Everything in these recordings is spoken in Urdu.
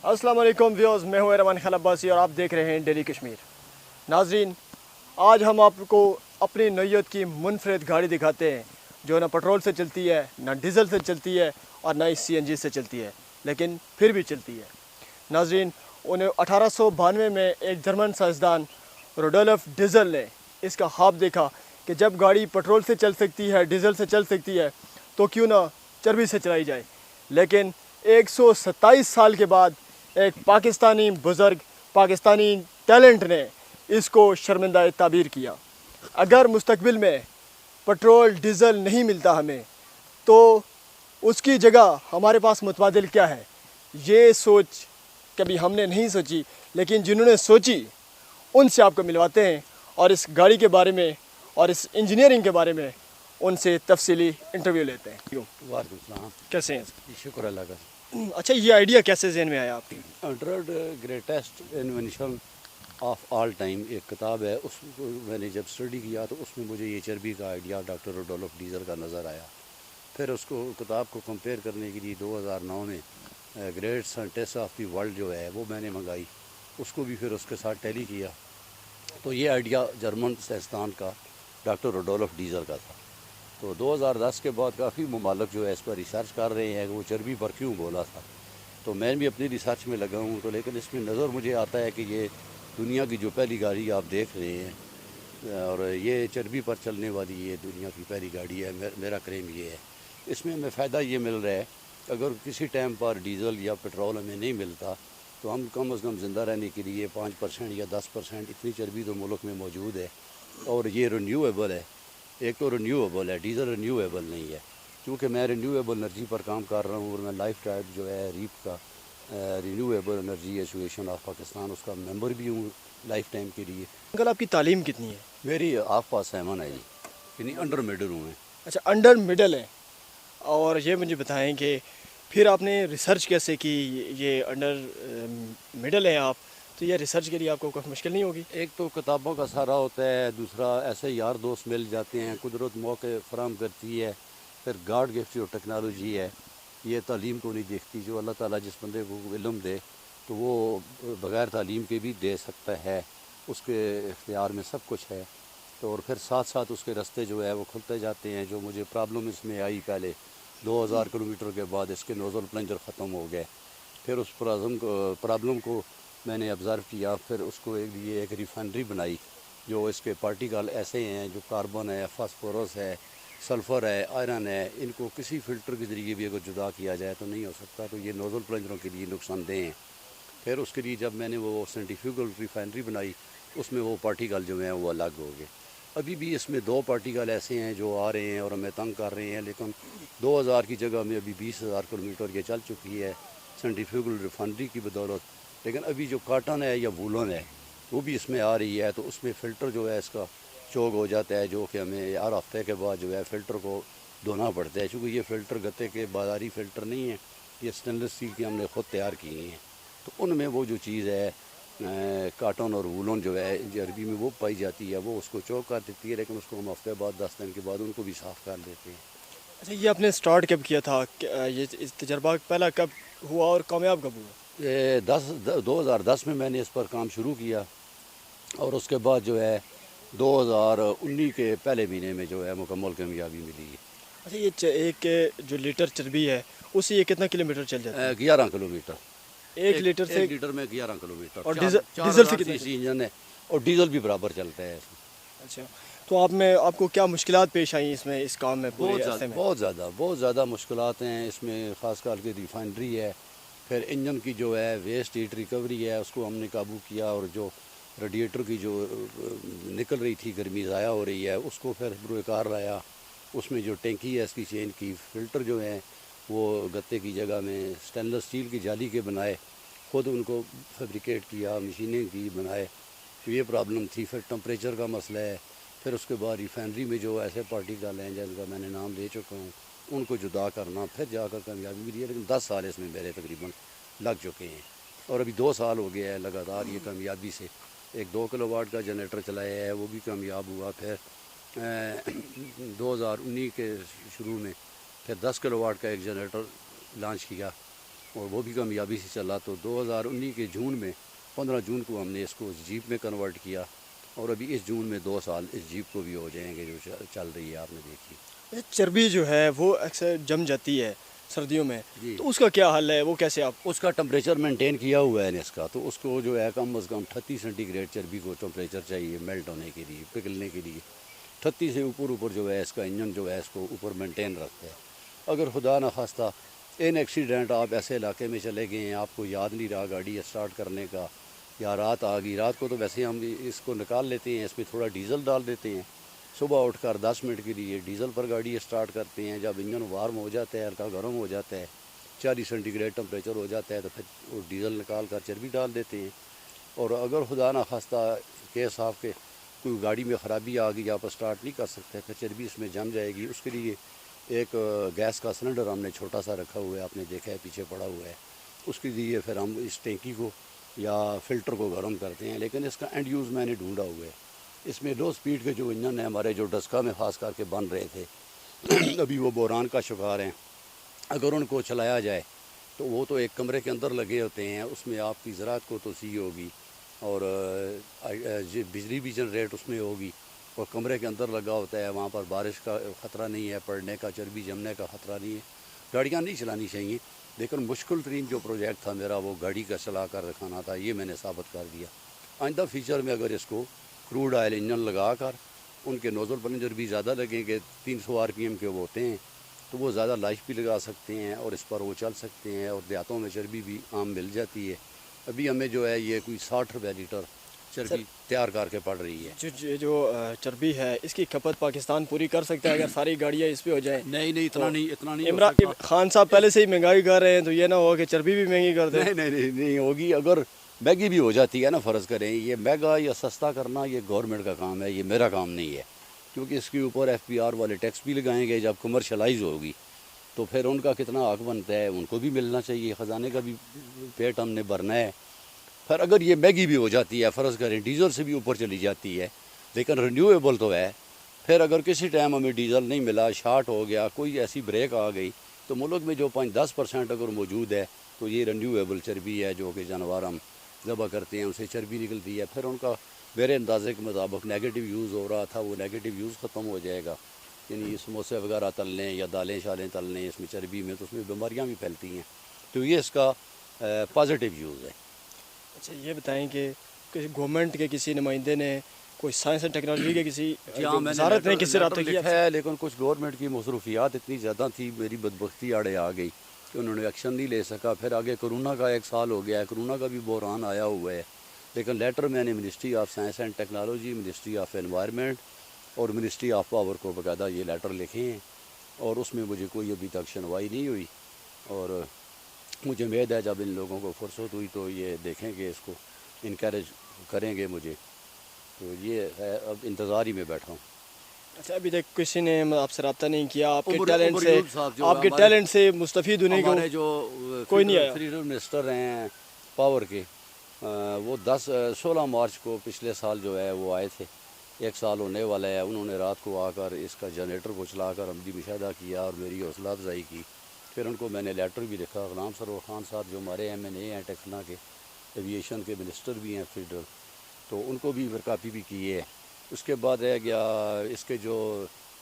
السلام علیکم ویوز، میں ہوں رحمان خان عباسی اور آپ دیکھ رہے ہیں ڈیلی کشمیر۔ ناظرین، آج ہم آپ کو اپنی نوعیت کی منفرد گاڑی دکھاتے ہیں جو نہ پٹرول سے چلتی ہے، نہ ڈیزل سے چلتی ہے اور نہ ہی CNG سے چلتی ہے، لیکن پھر بھی چلتی ہے۔ ناظرین، 1892 میں ایک جرمن سائنسدان روڈولف ڈیزل نے اس کا خواب دیکھا کہ جب گاڑی پٹرول سے چل سکتی ہے، ڈیزل سے چل سکتی ہے، تو کیوں نہ چربی سے چلائی جائے۔ لیکن 127 سال کے بعد ایک پاکستانی بزرگ، پاکستانی ٹیلنٹ نے اس کو شرمندہ تعبیر کیا۔ اگر مستقبل میں پٹرول ڈیزل نہیں ملتا ہمیں، تو اس کی جگہ ہمارے پاس متبادل کیا ہے؟ یہ سوچ کبھی ہم نے نہیں سوچی، لیکن جنہوں نے سوچی ان سے آپ کو ملواتے ہیں اور اس گاڑی کے بارے میں اور اس انجینئرنگ کے بارے میں ان سے تفصیلی انٹرویو لیتے ہیں۔ وعلیکم السلام، کیسے ہیں؟ شکر اللہ کا۔ اچھا، یہ آئیڈیا کیسے ذہن میں آیا آپ کی؟ 100 greatest invention of all time ایک کتاب ہے، اس کو میں نے جب اسٹڈی کیا تو اس میں مجھے یہ چربی کا آئیڈیا ڈاکٹر روڈولف ڈیزل کا نظر آیا۔ پھر اس کو کتاب کو کمپیئر کرنے کے لیے 2009 میں great scientist of the world جو ہے وہ میں نے منگائی، اس کو بھی پھر اس کے ساتھ ٹیلی کیا، تو یہ آئیڈیا جرمن سائنسدان کا ڈاکٹر روڈولف ڈیزل کا تھا۔ تو 2010 کے بعد کافی ممالک جو ہے اس پر ریسرچ کر رہے ہیں کہ وہ چربی پر کیوں بولا تھا، تو میں بھی اپنی ریسرچ میں لگا ہوں۔ تو لیکن اس میں نظر مجھے آتا ہے کہ یہ دنیا کی جو پہلی گاڑی آپ دیکھ رہے ہیں اور یہ چربی پر چلنے والی یہ دنیا کی پہلی گاڑی ہے، میرا کریم یہ ہے۔ اس میں ہمیں فائدہ یہ مل رہا ہے، اگر کسی ٹائم پر ڈیزل یا پٹرول ہمیں نہیں ملتا تو ہم کم از کم زندہ رہنے کے لیے 5% یا 10% اتنی چربی تو ملک میں موجود ہے، اور یہ رینیویبل ہے۔ ایک تو رینیویبل ہے، ڈیزل رینیویبل نہیں ہے، کیونکہ میں رینیویبل انرجی پر کام کر رہا ہوں اور میں لائف ٹائم جو ہے ریپ کا renewable energy association of Pakistan اس کا ممبر بھی ہوں لائف ٹائم کے لیے۔ انکل، آپ کی تعلیم کتنی ہے؟ میری آف پاس 7 ہے جی، یعنی انڈر مڈل ہوں میں۔ اچھا، انڈر مڈل ہے۔ اور یہ مجھے بتائیں کہ پھر آپ نے ریسرچ کیسے کی؟ یہ انڈر مڈل ہے آپ، تو یہ ریسرچ کے لیے آپ کو کوئی مشکل نہیں ہوگی؟ ایک تو کتابوں کا سہارا ہوتا ہے، دوسرا ایسے یار دوست مل جاتے ہیں، قدرت موقع فراہم کرتی ہے، پھر گاڈ گفٹ جو ٹیکنالوجی ہے یہ تعلیم کو نہیں دیکھتی۔ جو اللہ تعالیٰ جس بندے کو علم دے تو وہ بغیر تعلیم کے بھی دے سکتا ہے، اس کے اختیار میں سب کچھ ہے۔ تو اور پھر ساتھ ساتھ اس کے راستے جو ہے وہ کھلتے جاتے ہیں۔ جو مجھے پرابلم اس میں آئی، پہلے 2000 کلومیٹر کے بعد اس کے نوزل پلنجر ختم ہو گئے، پھر اس پرابلم کو میں نے آبزرو کیا، پھر اس کو ایک ریفائنری بنائی جو اس کے پارٹیکل ایسے ہیں جو کاربن ہے، فاسفورس ہے، سلفر ہے، آئرن ہے، ان کو کسی فلٹر کے ذریعے بھی اگر جدا کیا جائے تو نہیں ہو سکتا، تو یہ نوزل پلنجروں کے لیے نقصان دہ ہیں۔ پھر اس کے لیے جب میں نے وہ سینٹریفیوگل ریفائنری بنائی، اس میں وہ پارٹیکل جو ہیں وہ الگ ہو گئے۔ ابھی بھی اس میں 2 پارٹیکل ایسے ہیں جو آ رہے ہیں اور ہمیں تنگ کر رہے ہیں، لیکن 2000 کی جگہ میں ابھی 20,000 کلومیٹر یہ چل چکی ہے سینٹریفیوگل ریفائنری کی بدولت۔ لیکن ابھی جو کاٹن ہے یا وولن ہے وہ بھی اس میں آ رہی ہے، تو اس میں فلٹر جو ہے اس کا چوک ہو جاتا ہے، جو کہ ہمیں ہر ہفتے کے بعد جو ہے فلٹر کو دھونا پڑتا ہے، چونکہ یہ فلٹر گتے کے بازاری فلٹر نہیں ہیں، یہ سٹینلیس اسٹیل کے ہم نے خود تیار کیے ہیں۔ تو ان میں وہ جو چیز ہے کاٹن اور وولن جو ہے عربی میں وہ پائی جاتی ہے، وہ اس کو چوک کر دیتی ہے، لیکن اس کو ہم ہفتے بعد 10 دن کے بعد ان کو بھی صاف کر دیتے ہیں۔ اچھا، یہ آپ نے سٹارٹ کب کیا تھا؟ یہ تجربہ پہلا کب ہوا اور کامیاب کب ہوا؟ 2010 میں نے اس پر کام شروع کیا، اور اس کے بعد جو ہے 2019 کے پہلے مہینے میں جو ہے مکمل کامیابی ملی ہے۔ اچھا، یہ ایک جو لیٹر چربی ہے اس سے یہ کتنا کلومیٹر چل جاتا ہے؟ 11 کلومیٹر۔ ایک لیٹر سے؟ 1 لیٹر میں 11 کلومیٹر، اور 4000 ڈیزل سے کتنا؟ cc انجن ہے، اور ڈیزل بھی برابر چلتا ہے۔ اچھا، تو آپ کو کیا مشکلات پیش آئیں اس کام میں؟ بہت زیادہ مشکلات ہیں اس میں، خاص کر کے ریفائنری ہے، پھر انجن کی جو ہے ویسٹ ہیٹ ریکوری ہے، اس کو ہم نے قابو کیا، اور جو ریڈیٹر کی جو نکل رہی تھی گرمی ضائع ہو رہی ہے اس کو پھر بروئے کار لایا۔ اس میں جو ٹینکی ہے اس کی چین کی، فلٹر جو ہیں وہ گتے کی جگہ میں سٹینلیس اسٹیل کی جالی کے بنائے، خود ان کو فیبریکیٹ کیا، مشینیں کی بنائے، تو یہ پرابلم تھی۔ پھر ٹمپریچر کا مسئلہ ہے، پھر اس کے بعد ریفائنری میں جو ایسے پارٹیکل ہیں جن کا میں نے نام دے چکا ہوں ان کو جدا کرنا، پھر جا کر کامیابی ملی ہے۔ لیکن 10 سال اس میں میرے تقریباً لگ چکے ہیں، اور ابھی 2 سال ہو گیا ہے لگاتار یہ کامیابی سے۔ ایک 2 کلو واٹ کا جنریٹر چلایا ہے، وہ بھی کامیاب ہوا۔ پھر 2019 کے شروع میں پھر 10 کلو واٹ کا ایک جنریٹر لانچ کیا، اور وہ بھی کامیابی سے چلا. تو 2019 کے جون میں 15 جون کو ہم نے اس کو جیپ میں کنورٹ کیا, اور ابھی اس جون میں 2 سال اس جیپ کو بھی ہو جائیں گے جو چل رہی ہے, آپ نے دیکھی. چربی جو ہے وہ اکثر جم جاتی ہے سردیوں میں, جی, تو اس کا کیا حل ہے, وہ کیسے آپ؟ اس کا ٹمپریچر مینٹین کیا ہوا ہے اس کا, تو اس کو جو ہے کم از کم 38 سینٹی گریڈ چربی کو ٹمپریچر چاہیے میلٹ ہونے کے لیے, پگھلنے کے لیے. 38 سے اوپر جو ہے اس کا انجن جو ہے اس کو اوپر مینٹین رکھتا ہے. اگر خدا نخواستہ ان ایکسیڈنٹ آپ ایسے علاقے میں چلے گئے ہیں, آپ کو یاد نہیں رہا گاڑی اسٹارٹ کرنے کا, یا رات آ گئی, رات کو تو ویسے ہم اس کو نکال لیتے ہیں, اس میں تھوڑا ڈیزل ڈال دیتے ہیں, صبح اٹھ کر 10 منٹ کے لیے ڈیزل پر گاڑی اسٹارٹ کرتے ہیں. جب انجن وارم ہو جاتا ہے, ہلکا گرم ہو جاتا ہے, 40 سینٹی گریڈ ٹمپریچر ہو جاتا ہے, تو پھر وہ ڈیزل نکال کر چربی ڈال دیتے ہیں. اور اگر خدا نخواستہ کیس آپ کے کوئی گاڑی میں خرابی آ گئی, آپ اسٹارٹ نہیں کر سکتے, پھر چربی اس میں جم جائے گی. اس کے لیے ایک گیس کا سلنڈر ہم نے چھوٹا سا رکھا ہوا ہے, آپ نے دیکھا ہے پیچھے پڑا ہوا ہے. اس کے لیے پھر ہم اس ٹینکی کو یا فلٹر کو گرم کرتے ہیں. لیکن اس کا اینڈ یوز میں نے ڈھونڈا ہوا ہے. اس میں لو سپیڈ کے جو انجن ہیں ہمارے, جو ڈسکا میں خاص کر کے بن رہے تھے, ابھی وہ بحران کا شکار ہیں. اگر ان کو چلایا جائے تو وہ تو ایک کمرے کے اندر لگے ہوتے ہیں, اس میں آپ کی زراعت کو توسیع ہوگی, اور بجلی بھی جنریٹ اس میں ہوگی, اور کمرے کے اندر لگا ہوتا ہے, وہاں پر بارش کا خطرہ نہیں ہے, پڑنے کا, چربی جمنے کا خطرہ نہیں ہے. گاڑیاں نہیں چلانی چاہیے, لیکن مشکل ترین جو پروجیکٹ تھا میرا وہ گاڑی کا چلا کر دکھانا تھا. یہ میں نے ثابت کر دیا. آئندہ فیچر میں اگر اس کو کروڈ آئل انجن لگا کر, ان کے نوزل پلنجر بھی زیادہ لگیں گے, 300 RPM کے وہ ہوتے ہیں, تو وہ زیادہ لائف بھی لگا سکتے ہیں, اور اس پر وہ چل سکتے ہیں, اور دیہاتوں میں چربی بھی عام مل جاتی ہے. ابھی ہمیں جو ہے یہ کوئی 60 روپے لیٹر چربی تیار کر کے پڑ رہی ہے. جو چربی ہے اس کی کھپت پاکستان پوری کر سکتا ہے اگر ساری گاڑیاں اس پہ ہو جائیں؟ نہیں, اتنا نہیں ہو عمران سکتا. خان صاحب پہلے سے ہی مہنگائی کر رہے ہیں, تو یہ نہ ہو کہ چربی بھی مہنگی کر دیں. نہیں ہوگی. اگر مہنگی بھی ہو جاتی ہے نا, فرض کریں یہ مہنگا یا سستا کرنا یہ گورنمنٹ کا کام ہے, یہ میرا کام نہیں ہے, کیونکہ اس کے اوپر FPR والے ٹیکس بھی لگائیں گے. جب کمرشلائز ہوگی تو پھر ان کا کتنا حق بنتا ہے, ان کو بھی ملنا چاہیے, خزانے کا بھی پیٹ ہم نے بھرنا ہے. پھر اگر یہ مہنگی بھی ہو جاتی ہے, فرض کریں ڈیزل سے بھی اوپر چلی جاتی ہے, لیکن رینیویبل تو ہے, پھر اگر کسی ٹائم ہمیں ڈیزل نہیں ملا, شارٹ ہو گیا, کوئی ایسی بریک آ گئی, تو ملک میں جو 5-10% اگر موجود ہے تو یہ رینیویبل چربی ہے, جو کہ جانور ہم ذبح کرتے ہیں ان سے چربی نکلتی ہے. پھر ان کا میرے اندازے کے مطابق نیگیٹو یوز ہو رہا تھا, وہ نیگیٹو یوز ختم ہو جائے گا. یعنی سموسے وغیرہ تل لیں یا دالیں شالیں تل لیں اس میں چربی میں, تو اس میں بیماریاں بھی پھیلتی ہیں. تو یہ اس کا پازیٹیو یوز ہے. اچھا یہ بتائیں کہ گورنمنٹ کے کسی نمائندے نے, کوئی سائنس اینڈ ٹیکنالوجی کے کسی وزارت نے کس سے رابطہ کیا ہے, لیکن کچھ گورنمنٹ کی مصروفیات اتنی زیادہ تھی, میری بدبختی آڑے آ گئی کہ انہوں نے ایکشن نہیں لے سکا. پھر آگے کرونا کا 1 سال ہو گیا ہے, کرونا کا بھی بحران آیا ہوا ہے, لیکن لیٹر میں نے ministry of science and technology, ministry of environment اور منسٹری آف پاور کو باقاعدہ یہ لیٹر لکھے ہیں, اور اس میں مجھے کوئی ابھی تک سنوائی نہیں ہوئی. اور مجھے امید ہے جب ان لوگوں کو فرصت ہوئی تو یہ دیکھیں گے, اس کو انکریج کریں گے مجھے. تو یہ ہے, اب انتظار ہی میں بیٹھا ہوں. اچھا ابھی تک کسی نے آپ سے رابطہ نہیں کیا؟ آپ کے ٹیلنٹ سے مستفید ہونے کو ہمارے جو کوئی نہیں آیا؟ فریڈم منسٹر ہیں پاور کے, وہ 16 مارچ کو پچھلے سال جو ہے وہ آئے تھے, 1 سال ہونے والا ہے. انہوں نے رات کو آ کر اس کا جنریٹر کو چلا کر عملی مشاہدہ کیا اور میری حوصلہ افزائی کی. پھر ان کو میں نے لیٹر بھی لکھا. غلام سرور خان صاحب جو ہمارے MNA ہیں ٹیکسنا کے, ایویشن کے منسٹر بھی ہیں فیڈرل, تو ان کو بھی کاپی بھی کی ہے. اس کے بعد رہ گیا اس کے جو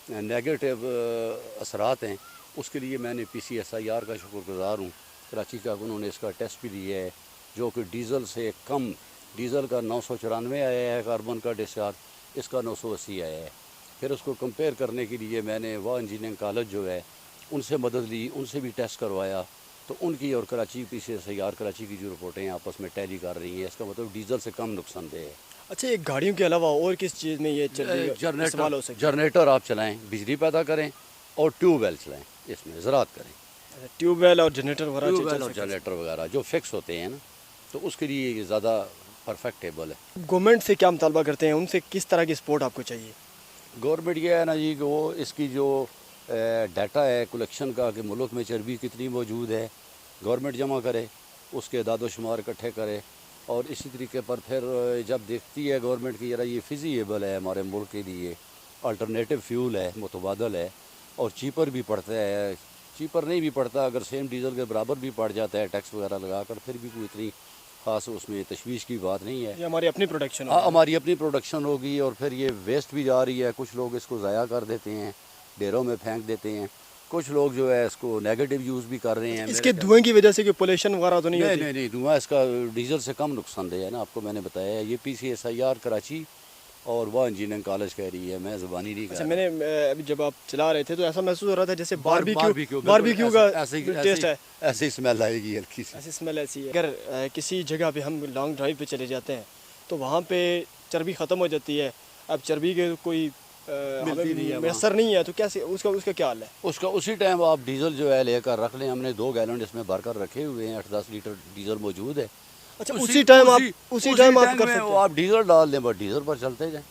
نیگیٹو اثرات ہیں, اس کے لیے میں نے PCSIR کا شکر گزار ہوں. کراچی کا انہوں نے اس کا ٹیسٹ بھی لیا ہے, جو کہ ڈیزل سے کم, ڈیزل کا 994 آیا ہے کاربن کا ڈسچارج, اس کا 980 آیا ہے. پھر اس کو کمپیئر کرنے کے لیے میں نے وہ انجینئرنگ کالج جو ہے ان سے مدد لی, ان سے بھی ٹیسٹ کروایا. تو ان کی اور کراچی PCSIR کراچی کی جو رپورٹیں آپس میں ٹیلی کر رہی ہیں, اس کا مطلب ڈیزل سے کم نقصان دہ ہے. اچھا یہ گاڑیوں کے علاوہ اور کس چیز میں یہ استعمال ہو سکتا ہے؟ جنریٹر آپ چلائیں, بجلی پیدا کریں, اور ٹیوب ویل چلائیں, اس میں زراعت کریں. ٹیوب ویل اور جنریٹر وغیرہ, ٹیوب ویل اور جنریٹر وغیرہ جو فکس ہوتے ہیں نا, تو اس کے لیے یہ زیادہ پرفیکٹیبل ہے. گورنمنٹ سے کیا مطالبہ کرتے ہیں, ان سے کس طرح کی سپورٹ آپ کو چاہیے؟ گورنمنٹ یہ ہے نا جی کہ وہ اس کی جو ڈیٹا ہے کلیکشن کا, کہ ملک میں چربی کتنی موجود ہے, گورنمنٹ جمع کرے, اس کے اعداد و شمار اکٹھے کرے, اور اسی طریقے پر پھر جب دیکھتی ہے گورنمنٹ کی ذرا یہ فیزیبل ہے ہمارے ملک کے لیے, الٹرنیٹیو فیول ہے, متبادل ہے, اور چیپر بھی پڑتا ہے, چیپر نہیں بھی پڑتا، اگر سیم ڈیزل کے برابر بھی پڑ جاتا ہے ٹیکس وغیرہ لگا کر، پھر بھی کوئی اتنی خاص اس میں تشویش کی بات نہیں ہے۔ یہ ہماری اپنی پروڈکشن ہاں ہماری اپنی پروڈکشن ہوگی، اور پھر یہ ویسٹ بھی جا رہی ہے، کچھ لوگ اس کو ضائع کر دیتے ہیں، ڈیروں میں پھینک دیتے ہیں، کچھ لوگ جو ہے اس کو نیگیٹو یوز بھی کر رہے ہیں۔ اس کے دھوئیں کی وجہ سے کہ پولیوشن وغیرہ تو نہیں ہوتی؟ نہیں، دھواں اس کا ڈیزل سے کم نقصان دہ ہے نا، آپ کو میں نے بتایا ہے۔ یہ PCSIR کراچی اور وہ انجینئرنگ کالج کہہ رہی ہے، میں زبانی نہیں کہہ رہا۔ میں نے ابھی جب آپ چلا رہے تھے تو ایسا محسوس ہو رہا تھا جیسے باربیکیو بالکل کا ٹیسٹ ہے، ایسے ہی اسمیل آئے گی ہلکی سی۔ ایسی اسمیل ایسی ہے۔ اگر کسی جگہ پہ ہم لانگ ڈرائیو پہ چلے جاتے ہیں تو وہاں پہ چربی ختم ہو جاتی ہے، اب چربی کے کوئی میسر نہیں ہے، تو کیسے اس کا کیا حال ہے؟ اس کا اسی ٹائم آپ ڈیزل جو ہے لے کر رکھ لیں، ہم نے 2 گیلن اس میں بھر کر رکھے ہوئے ہیں، 8-10 لیٹر ڈیزل موجود ہے۔ اچھا اسی ٹائم آپ کر سکتے ہیں؟ آپ ڈیزل ڈال دیں، بس ڈیزل پر چلتے جائیں،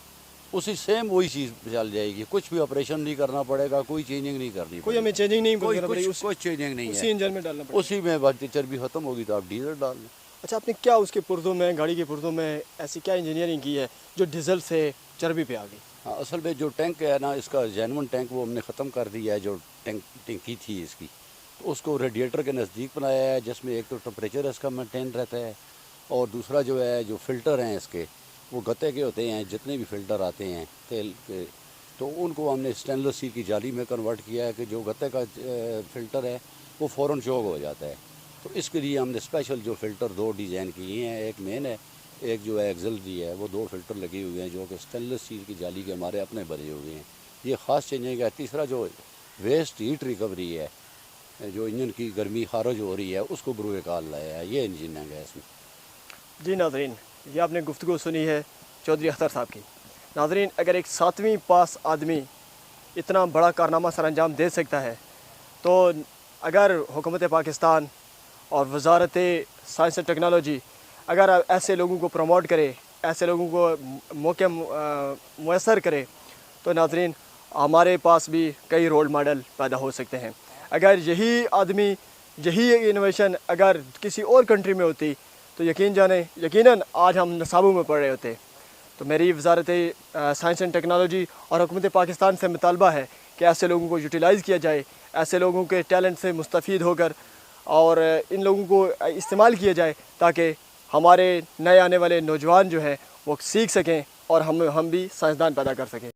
اسی سیم وہی چیز چل جائے گی، کچھ بھی آپریشن نہیں کرنا پڑے گا، کوئی چینجنگ نہیں کرنی پڑے گی، کوئی ہمیں چینجنگ نہیں کرنا پڑے گی، کوئی چینجنگ نہیں اسی ہے، انجن میں ڈالنا پڑے گا، اسی میں بس چربی ختم ہوگی تو آپ ڈیزل ڈال دیں۔ اچھا آپ نے کیا اس کے پرزوں میں، گاڑی کے پرزوں میں ایسی کیا انجینئرنگ کی ہے جو ڈیزل سے چربی پہ آ گئی؟ ہاں اصل میں جو ٹینک ہے نا، اس کا جینون ٹینک وہ ہم نے ختم کر دیا ہے، جو ٹینکی تھی اس کی، تو اس کو ریڈیٹر کے نزدیک بنایا ہے، جس میں ایک تو ٹمپریچر اس کا مینٹین رہتا ہے، اور دوسرا جو ہے جو فلٹر ہیں اس کے وہ گتے کے ہوتے ہیں، جتنے بھی فلٹر آتے ہیں تیل کے، تو ان کو ہم نے اسٹین لیس اسٹیل کی جالی میں کنورٹ کیا ہے کہ جو گتے کا فلٹر ہے وہ فوراً چوک ہو جاتا ہے۔ تو اس کے لیے ہم نے اسپیشل جو فلٹر 2 ڈیزائن کیے ہیں، ایک مین ہے، ایک جو ہے ایگزلری ہے، وہ 2 فلٹر لگے ہوئے ہیں جو کہ اسٹین لیس اسٹیل کی جالی کے ہمارے اپنے بنے ہوئے ہیں۔ یہ خاص چینجنگ ہے۔ تیسرا جو ویسٹ ہیٹ ریکوری ہے، جو انجن کی گرمی خارج ہو رہی ہے، اس کو بروئے کال لایا ہے، یہ انجینئرنگ ہے اس میں۔ جی ناظرین، یہ آپ نے گفتگو سنی ہے چودھری اختر صاحب کی۔ ناظرین، اگر ایک 7ویں پاس آدمی اتنا بڑا کارنامہ سر انجام دے سکتا ہے تو اگر حکومت پاکستان اور وزارت سائنس اینڈ ٹیکنالوجی اگر ایسے لوگوں کو پروموٹ کرے، ایسے لوگوں کو موقع میسر کرے، تو ناظرین ہمارے پاس بھی کئی رول ماڈل پیدا ہو سکتے ہیں۔ اگر یہی آدمی، یہی انوویشن اگر کسی اور کنٹری میں ہوتی تو یقیناً آج ہم نصابوں میں پڑھ رہے ہوتے۔ تو میری وزارت سائنس اینڈ ٹیکنالوجی اور حکومت پاکستان سے مطالبہ ہے کہ ایسے لوگوں کو یوٹیلائز کیا جائے، ایسے لوگوں کے ٹیلنٹ سے مستفید ہو کر اور ان لوگوں کو استعمال کیا جائے تاکہ ہمارے نئے آنے والے نوجوان جو ہیں وہ سیکھ سکیں اور ہم بھی سائنسدان پیدا کر سکیں۔